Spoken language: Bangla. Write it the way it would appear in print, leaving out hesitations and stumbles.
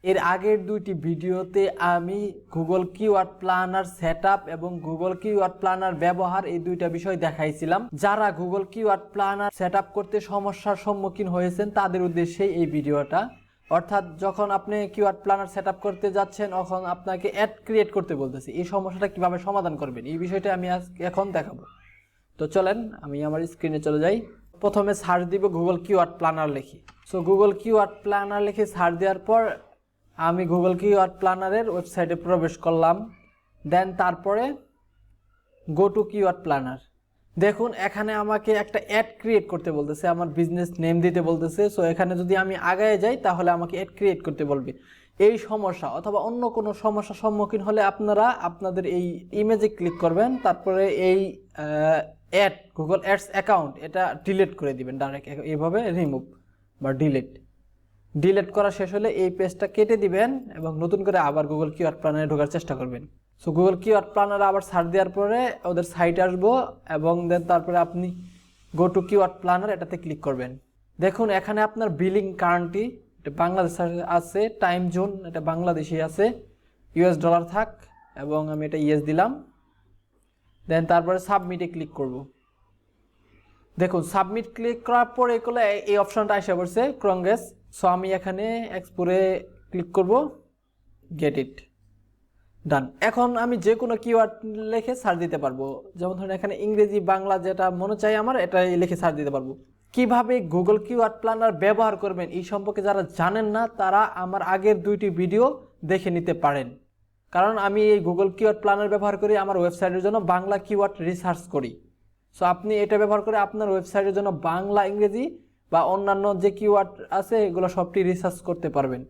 এর আগের দুইটি ভিডিওতে আমি গুগল কিওয়ার্ড প্ল্যানার সেটআপ এবং গুগল কিওয়ার্ড প্ল্যানার ব্যবহার এই দুইটা বিষয় দেখাইছিলাম। যারা গুগল কিওয়ার্ড প্ল্যানার সেটআপ করতে সমস্যার সম্মুখীন হয়েছেন তাদের উদ্দেশ্যেই এই ভিডিওটা। অর্থাৎ যখন আপনি কিওয়ার্ড প্ল্যানার সেটআপ করতে যাচ্ছেন তখন আপনাকে অ্যাড ক্রিয়েট করতে বলতেছে, এই সমস্যাটা কিভাবে সমাধান করবেন এই বিষয়টা আমি এখন দেখাবো। তো চলেন আমি আমার স্ক্রিনে চলে যাই। প্রথমে সার্চ দিব গুগল কিওয়ার্ড প্ল্যানার লিখি। সো গুগল কিওয়ার্ড প্ল্যানার লিখে সার্চ দেওয়ার পর আমি গুগল কিওয়ার্ড প্ল্যানারের ওয়েবসাইটে প্রবেশ করলাম। দেন তারপরে গো টু কিওয়ার্ড প্ল্যানার। দেখুন এখানে আমাকে একটা অ্যাড ক্রিয়েট করতে বলতেছে, আমার বিজনেস নেম দিতে বলতেছে। সো এখানে যদি আমি আগায় যাই তাহলে আমাকে অ্যাড ক্রিয়েট করতে বলবে। এই সমস্যা অথবা অন্য কোনো সমস্যার সম্মুখীন হলে আপনারা আপনাদের এই ইমেজে ক্লিক করবেন, তারপরে এই অ্যাড গুগল অ্যাডস অ্যাকাউন্ট এটা ডিলিট করে দিবেন ডাইরেক্ট, এইভাবে রিমুভ বা ডিলিট করা শেষ হলে এই পেজটা কেটে দিবেন এবং নতুন করে আবার গুগল কিওয়ার্ড প্ল্যানারে ঢোকার চেষ্টা করবেন। সো গুগল কিওয়ার্ড প্ল্যানারে আবার সার্চ দেওয়ার পরে ওদের সাইটে আসবো এবং দেন তারপরে আপনি গো টু কিওয়ার্ড প্ল্যানার এটাতে ক্লিক করবেন। দেখুন এখানে আপনার বিলিং কারেন্টলি এটা বাংলাদেশ আছে, টাইম জোন এটা বাংলাদেশি আছে, ইউএস ডলার থাক এবং আমি এটা ইয়েস দিলাম। দেন তারপরে সাবমিটে ক্লিক করব। দেখুন সাবমিট ক্লিক করার পরে এই অপশনটা এসে পড়ছে ক্রংগেস। সো আমি এখানে এক্সপোরে ক্লিক করব, গেট ইট ডান। এখন আমি যে কোনো কিওয়ার্ড লিখে সার্চ দিতে পারবো, যেমন ধরুন এখানে ইংরেজি বাংলা যেটা মনে চাই আমার এটা লিখে সার্চ দিতে পারবো। কিভাবে গুগল কিওয়ার্ড প্ল্যানার ব্যবহার করবেন এই সম্পর্কে যারা জানেন না তারা আমার আগের দুইটি ভিডিও দেখে নিতে পারেন, কারণ আমি এই গুগল কিওয়ার্ড প্ল্যানার ব্যবহার করি আমার ওয়েবসাইটের জন্য বাংলা কিওয়ার্ড রিসার্চ করি। সো আপনি এটা ব্যবহার করে আপনার ওয়েবসাইটের জন্য বাংলা ইংরেজি বা অন্যান্য যে কিওয়ার্ড আছে এগুলো সবটি রিসার্চ করতে পারবেন।